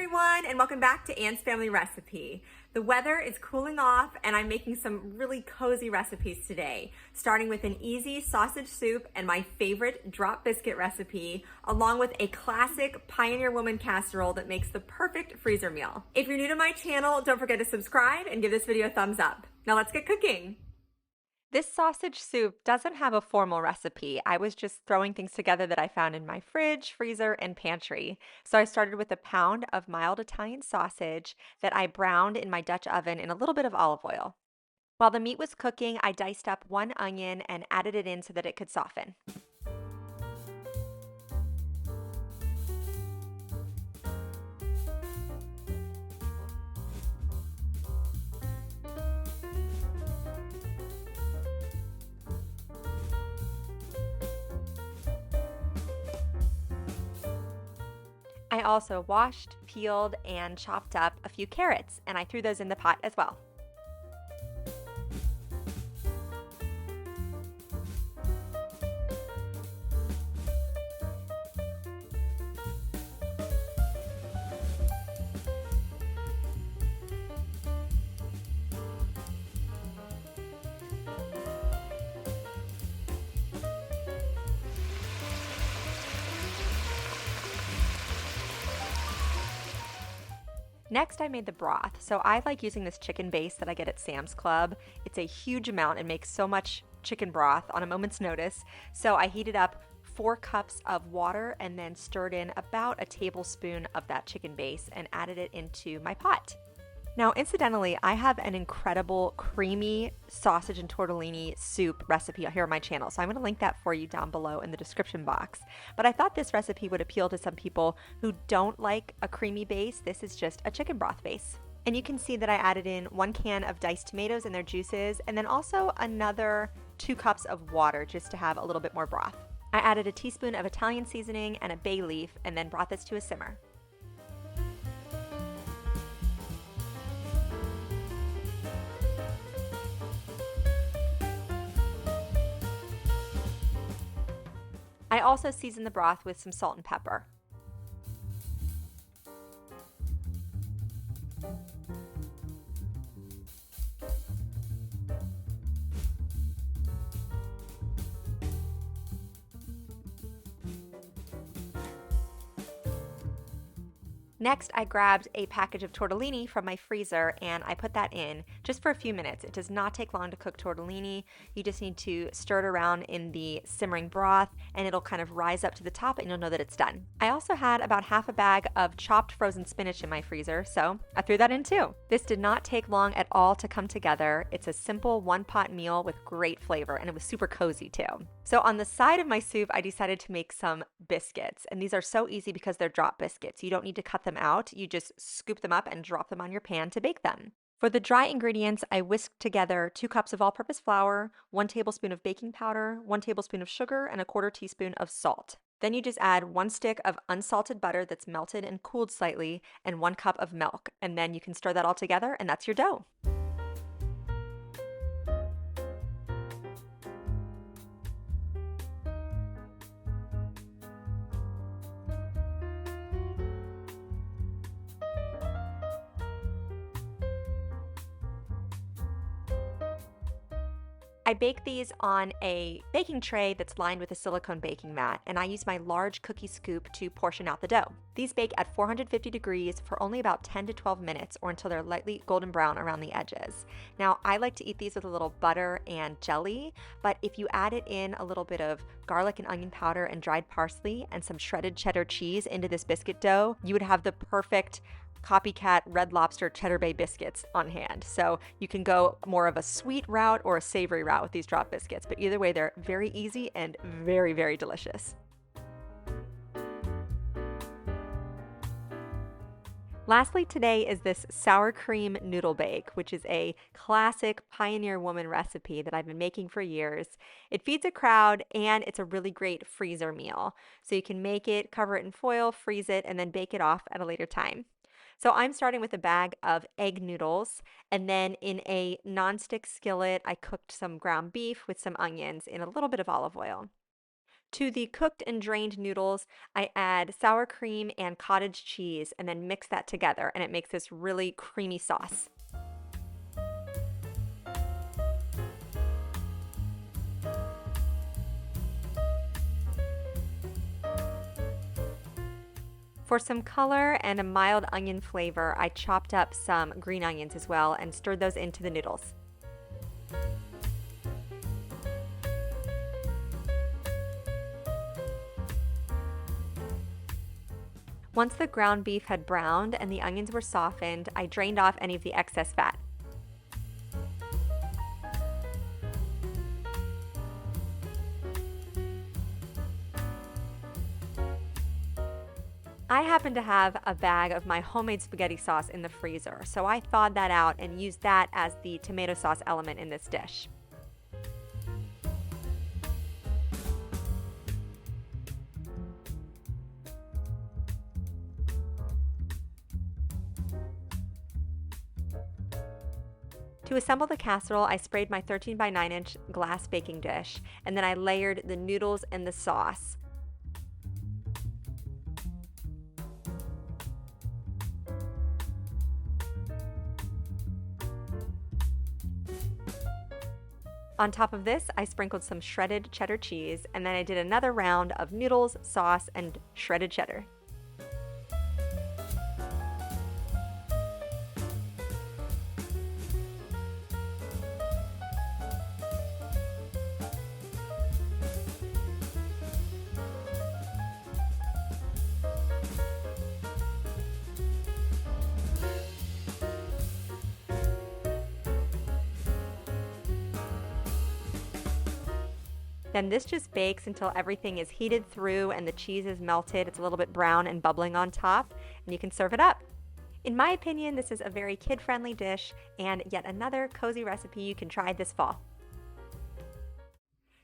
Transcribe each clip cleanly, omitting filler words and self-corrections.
everyone, and welcome back to Anne's Family Recipe. The weather is cooling off and I'm making some really cozy recipes today, starting with an easy sausage soup and my favorite drop biscuit recipe, along with a classic Pioneer Woman casserole that makes the perfect freezer meal. If you're new to my channel, don't forget to subscribe and give this video a thumbs up. Now let's get cooking. This sausage soup doesn't have a formal recipe. I was just throwing things together that I found in my fridge, freezer, and pantry. So I started with a pound of mild Italian sausage that I browned in my Dutch oven in a little bit of olive oil. While the meat was cooking, I diced up one onion and added it in so that it could soften. I also washed, peeled, and chopped up a few carrots, and I threw those in the pot as well. Next, I made the broth. So I like using this chicken base that I get at Sam's Club. It's a huge amount and makes so much chicken broth on a moment's notice. So I heated up 4 cups of water and then stirred in about a tablespoon of that chicken base and added it into my pot. Now, incidentally, I have an incredible creamy sausage and tortellini soup recipe here on my channel, so I'm going to link that for you down below in the description box. But I thought this recipe would appeal to some people who don't like a creamy base. This is just a chicken broth base. And you can see that I added in 1 can of diced tomatoes and their juices, and then also another 2 cups of water just to have a little bit more broth. I added a teaspoon of Italian seasoning and a bay leaf, and then brought this to a simmer. I also seasoned the broth with some salt and pepper. Next, I grabbed a package of tortellini from my freezer and I put that in just for a few minutes. It does not take long to cook tortellini. You just need to stir it around in the simmering broth and it'll kind of rise up to the top and you'll know that it's done. I also had about half a bag of chopped frozen spinach in my freezer, so I threw that in too. This did not take long at all to come together. It's a simple one-pot meal with great flavor and it was super cozy too. So on the side of my soup, I decided to make some biscuits, and these are so easy because they're drop biscuits. You don't need to cut them out. You just scoop them up and drop them on your pan to bake them. For the dry ingredients, I whisked together 2 cups of all-purpose flour, 1 tablespoon of baking powder, 1 tablespoon of sugar, and a 1/4 teaspoon of salt. Then you just add 1 stick of unsalted butter that's melted and cooled slightly, and 1 cup of milk. And then you can stir that all together, and that's your dough. I bake these on a baking tray that's lined with a silicone baking mat, and I use my large cookie scoop to portion out the dough. These bake at 450 degrees for only about 10 to 12 minutes or until they're lightly golden brown around the edges. Now, I like to eat these with a little butter and jelly, but if you added in a little bit of garlic and onion powder and dried parsley and some shredded cheddar cheese into this biscuit dough, you would have the perfect COPYCAT Red Lobster Cheddar Bay biscuits on hand. So you can go more of a sweet route or a savory route with these drop biscuits, but either way, they're very easy and very, very delicious. Lastly today is this sour cream noodle bake, which is a classic Pioneer Woman recipe that I've been making for years. It feeds a crowd and it's a really great freezer meal. So you can make it, cover it in foil, freeze it, and then bake it off at a later time. So I'm starting with a bag of egg noodles, and then in a nonstick skillet, I cooked some ground beef with some onions in a little bit of olive oil. To the cooked and drained noodles, I add sour cream and cottage cheese and then mix that together, and it makes this really creamy sauce. For some color and a mild onion flavor, I chopped up some green onions as well and stirred those into the noodles. Once the ground beef had browned and the onions were softened, I drained off any of the excess fat. I happen to have a bag of my homemade spaghetti sauce in the freezer, so I thawed that out and used that as the tomato sauce element in this dish. To assemble the casserole, I sprayed my 13 by 9 inch glass baking dish, and then I layered the noodles and the sauce. On top of this, I sprinkled some shredded cheddar cheese, and then I did another round of noodles, sauce, and shredded cheddar. Then this just bakes until everything is heated through and the cheese is melted. It's a little bit brown and bubbling on top, and you can serve it up. In my opinion, this is a very kid-friendly dish and yet another cozy recipe you can try this fall.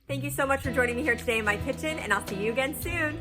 Thank you so much for joining me here today in my kitchen, and I'll see you again soon.